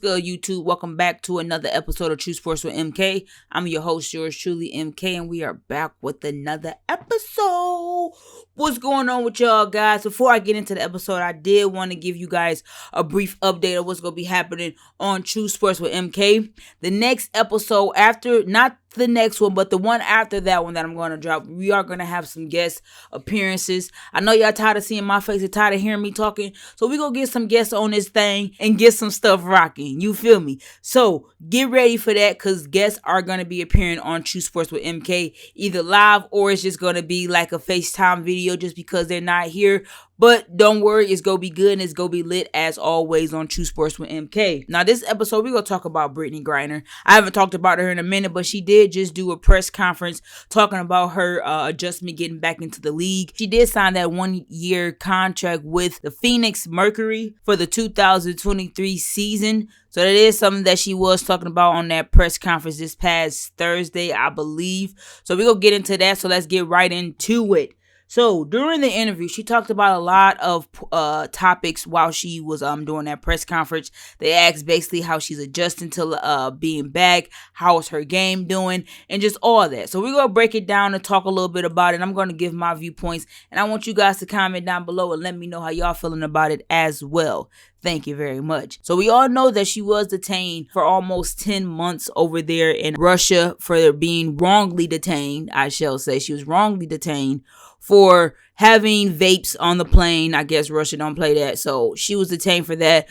good, YouTube? Welcome back to another episode of True Sports with MK. I'm your host, yours truly, MK, and we are back with another episode. What's going on with y'all, guys? Before I get into the episode, I did want to give you guys a brief update of what's going to be happening on True Sports with MK. The next episode after, not the next one, but the one after that one that I'm going to drop, we are going to have some guest appearances. I know y'all tired of seeing my face and tired of hearing me talking, so we going to get some guests on this thing and get some stuff rocking. You feel me? So get ready for that, because guests are going to be appearing on True Sports with MK, either live or it's just going to be like a FaceTime video just because they're not here. But don't worry, it's going to be good and it's going to be lit as always on True Sports with MK. Now, this episode, we're going to talk about Brittney Griner. I haven't talked about her in a minute, but she did just do a press conference talking about her adjustment getting back into the league. She did sign that 1-year contract with the Phoenix Mercury for the 2023 season. So that is something that she was talking about on that press conference this past Thursday, I believe. So we're going to get into that. So let's get right into it. So during the interview, she talked about a lot of topics while she was doing that press conference. They asked basically how she's adjusting to being back, how is her game doing, and just all that. So we're going to break it down and talk a little bit about it. I'm going to give my viewpoints, and I want you guys to comment down below and let me know how y'all feeling about it as well. Thank you very much. So we all know that she was detained for almost 10 months over there in Russia for being wrongly detained. I shall say she was wrongly detained for having vapes on the plane. I guess Russia don't play that. So she was detained for that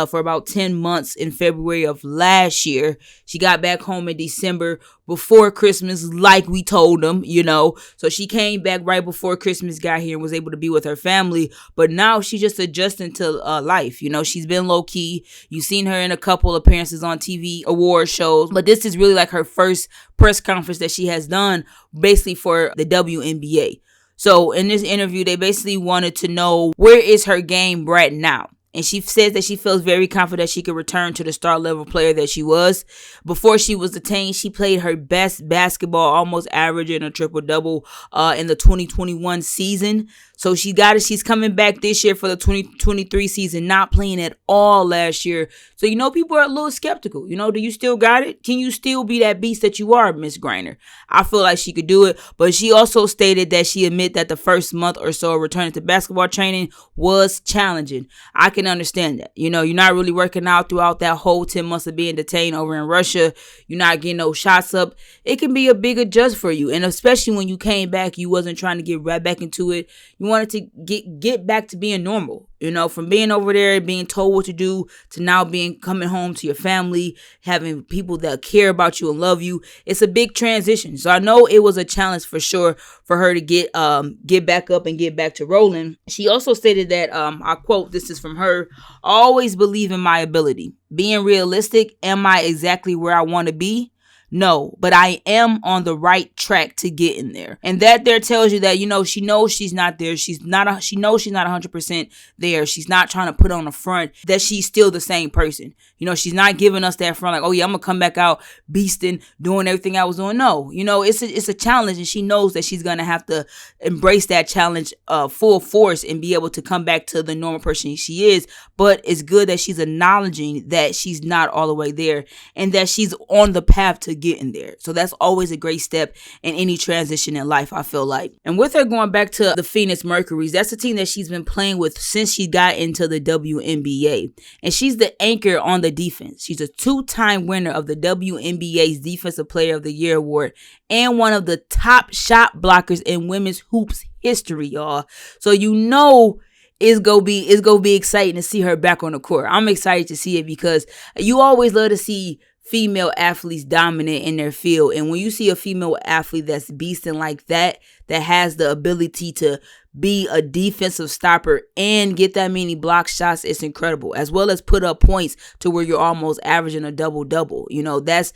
for about 10 months in February of last year. She got back home in December before Christmas, like we told them, you know. So she came back right before Christmas got here and was able to be with her family. But now she's just adjusting to life. You know, she's been low key. You've seen her in a couple appearances on TV award shows. But this is really like her first press conference that she has done basically for the WNBA. So in this interview, they basically wanted to know, where is her game right now? And she says that she feels very confident she could return to the star level player that she was. Before she was detained, she played her best basketball, almost averaging a triple-double in the 2021 season. So she's coming back this year for the 2023 season, not playing at all last year. So, you know, people are a little skeptical. You know, do you still got it? Can you still be that beast that you are, Miss Griner? I feel like she could do it. But she also stated that she admitted that the first month or so of returning to basketball training was challenging. I can understand that. You know, you're not really working out throughout that whole 10 months of being detained over in Russia. You're not getting no shots up. It can be a big adjust for you. And especially when you came back, you wasn't trying to get right back into it. You wanted to get back to being normal, you know, from being over there, being told what to do, to now coming home to your family, having people that care about you and love you. It's a big transition. So I know it was a challenge for sure for her to get back up and get back to rolling. She also stated that, I quote, this is from her, "Always believe in my ability. Being realistic, am I exactly where I want to be? No, but I am on the right track to get in there." And that there tells you that, you know, she knows she's not there. She knows she's not 100% there. She's not trying to put on the front that she's still the same person. You know, she's not giving us that front like, oh yeah, I'm gonna come back out beasting, doing everything I was doing. No, you know, it's a challenge, and she knows that she's gonna have to embrace that challenge full force and be able to come back to the normal person she is. But it's good that she's acknowledging that she's not all the way there and that she's on the path to getting there. So that's always a great step in any transition in life, I feel like. And with her going back to the Phoenix Mercuries, that's the team that she's been playing with since she got into the WNBA. And she's the anchor on the defense. She's a 2-time winner of the WNBA's Defensive Player of the Year award and one of the top shot blockers in women's hoops history, y'all. So you know it's gonna be exciting to see her back on the court. I'm excited to see it because you always love to see female athletes dominant in their field. And when you see a female athlete that's beasting like that has the ability to be a defensive stopper and get that many block shots, it's incredible. As well as put up points to where you're almost averaging a double-double. You know, that's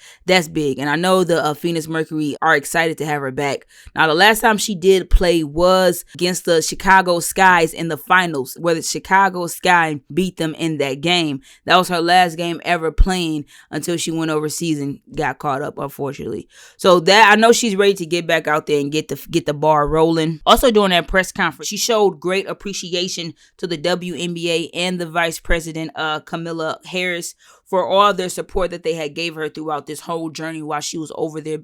big. And I know the Phoenix Mercury are excited to have her back. Now, the last time she did play was against the Chicago Skies in the finals, where the Chicago Sky beat them in that game. That was her last game ever playing until she went overseas and got caught up, unfortunately. So that, I know she's ready to get back out there and get the bar rolling. Also during that press conference, conference, she showed great appreciation to the WNBA and the vice president, Camilla Harris, for all their support that they had gave her throughout this whole journey while she was over there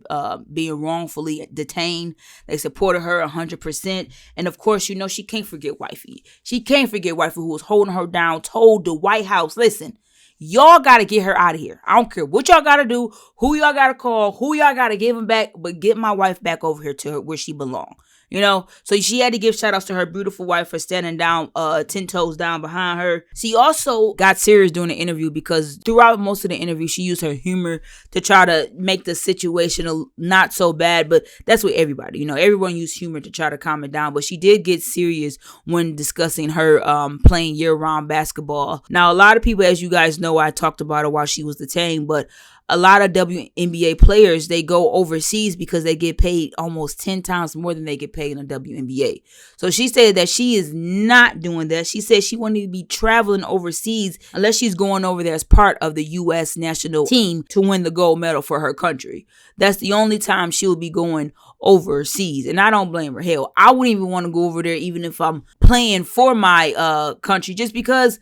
being wrongfully detained. They supported her 100%. And of course, you know, she can't forget wifey. She can't forget wifey, who was holding her down, told the White House, listen, y'all got to get her out of here. I don't care what y'all got to do, who y'all got to call, who y'all got to give him back, but get my wife back over here to her where she belongs. You know, so she had to give shout outs to her beautiful wife for standing down 10 toes down behind her. She also got serious during the interview because throughout most of the interview, she used her humor to try to make the situation not so bad. But that's with everybody. You know, everyone used humor to try to calm it down. But she did get serious when discussing her playing year-round basketball. Now, a lot of people, as you guys know, I talked about her while she was detained, but a lot of WNBA players, they go overseas because they get paid almost 10 times more than they get paid in the WNBA. So she said that she is not doing that. She said she wouldn't even be traveling overseas unless she's going over there as part of the U.S. national team to win the gold medal for her country. That's the only time she'll be going overseas. And I don't blame her. Hell, I wouldn't even want to go over there even if I'm playing for my country, just because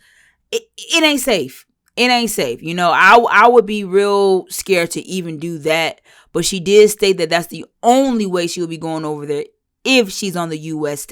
it ain't safe. It ain't safe. You know, I would be real scared to even do that. But she did state that that's the only way she will be going over there if she's on the U.S.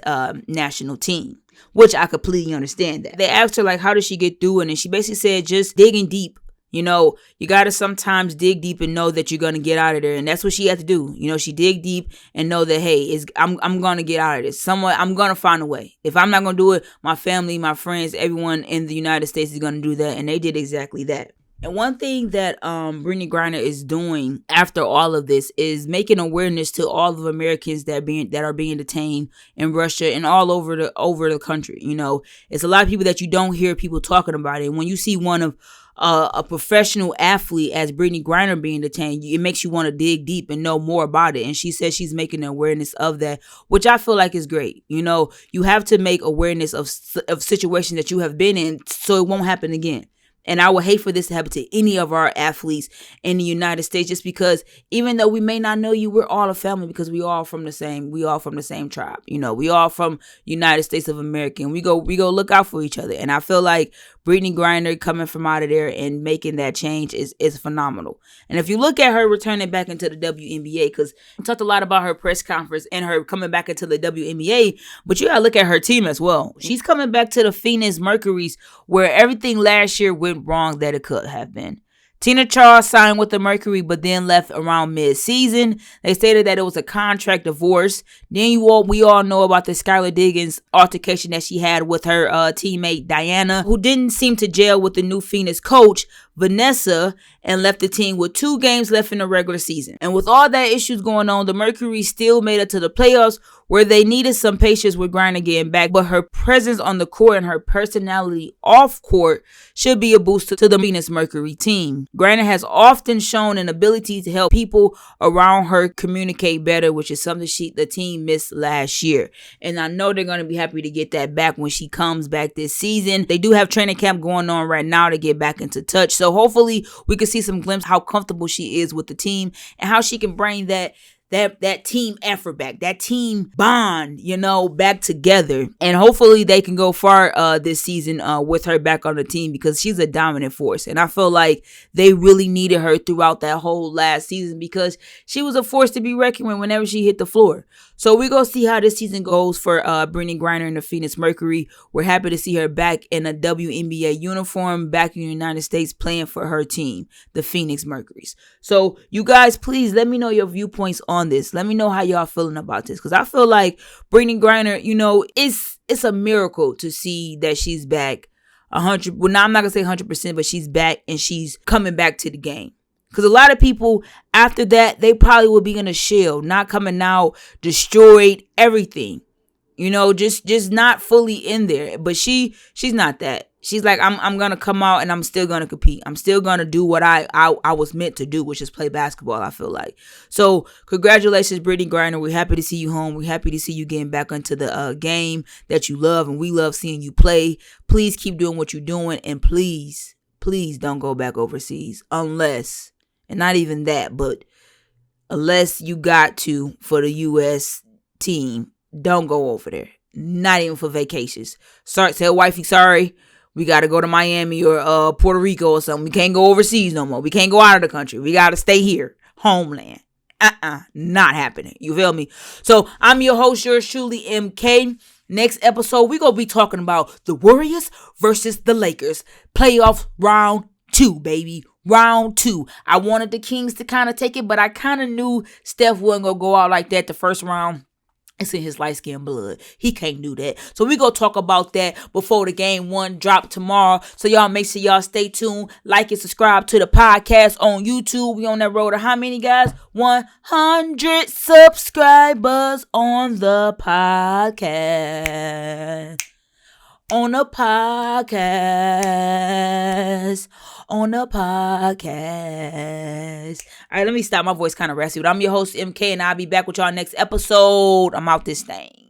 National team, which I completely understand that. They asked her, like, how did she get through it? And she basically said, just digging deep. You know, you got to sometimes dig deep and know that you're going to get out of there. And that's what she had to do. You know, she dig deep and know that, hey, I'm going to get out of this. I'm going to find a way. If I'm not going to do it, my family, my friends, everyone in the United States is going to do that. And they did exactly that. And one thing that Brittney Griner is doing after all of this is making awareness to all of Americans that are being detained in Russia and all over the country. You know, it's a lot of people that you don't hear people talking about it. And when you see one of a professional athlete as Brittney Griner being detained, it makes you want to dig deep and know more about it. And she says she's making awareness of that, which I feel like is great. You know, you have to make awareness of situations that you have been in so it won't happen again. And I would hate for this to happen to any of our athletes in the United States, just because even though we may not know you, we're all a family because we all from the same tribe. You know, we all from United States of America, and we go look out for each other. And I feel like Brittney Griner coming from out of there and making that change is phenomenal. And if you look at her returning back into the WNBA, because we talked a lot about her press conference and her coming back into the WNBA, but you gotta look at her team as well. She's coming back to the Phoenix Mercury's, where everything last year went wrong that it could have been. Tina Charles signed with the Mercury, but then left around mid-season. They stated that it was a contract divorce. Then we all know about the Skylar Diggins altercation that she had with her teammate Diana, who didn't seem to gel with the new Phoenix coach, Vanessa, and left the team with 2 games left in the regular season. And with all that issues going on, the Mercury still made it to the playoffs, where they needed some patience with Griner getting back, but her presence on the court and her personality off court should be a boost to the Phoenix Mercury team. Griner has often shown an ability to help people around her communicate better, which is something the team missed last year. And I know they're going to be happy to get that back when she comes back this season. They do have training camp going on right now to get back into touch. So hopefully we can see some glimpse how comfortable she is with the team and how she can bring that team effort back, that team bond, you know, back together. And hopefully they can go far this season with her back on the team, because she's a dominant force. And I feel like they really needed her throughout that whole last season, because she was a force to be reckoned with whenever she hit the floor. So we're going to see how this season goes for Brittney Griner and the Phoenix Mercury. We're happy to see her back in a WNBA uniform, back in the United States, playing for her team, the Phoenix Mercuries. So you guys, please let me know your viewpoints on this. Let me know how y'all feeling about this, because I feel like Brittney Griner, you know, it's a miracle to see that she's back 100. Well, now I'm not going to say 100%, but she's back and she's coming back to the game. Because a lot of people after that, they probably would be in a shell, not coming out, destroyed, everything. You know, just not fully in there. But she's not that. She's like, I'm going to come out and I'm still going to compete. I'm still going to do what I was meant to do, which is play basketball, I feel like. So congratulations, Brittney Griner. We're happy to see you home. We're happy to see you getting back into the game that you love. And we love seeing you play. Please keep doing what you're doing. And please don't go back overseas unless... And not even that, but unless you got to for the U.S. team, don't go over there. Not even for vacations. Sorry, tell wifey, sorry. We got to go to Miami or Puerto Rico or something. We can't go overseas no more. We can't go out of the country. We got to stay here. Homeland. Not happening. You feel me? So I'm your host, yours truly, MK. Next episode, we're going to be talking about the Warriors versus the Lakers. Playoff round 2, baby. Round 2. I wanted the Kings to kind of take it, but I kind of knew Steph wasn't going to go out like that the first round. It's in his light-skinned blood. He can't do that. So we going to talk about that before the game 1 drop tomorrow. So y'all make sure y'all stay tuned. Like and subscribe to the podcast on YouTube. We on that road to how many, guys? 100 subscribers on the podcast. On the podcast. All right, let me stop. My voice kind of raspy, but I'm your host, MK, and I'll be back with y'all next episode. I'm out this thing.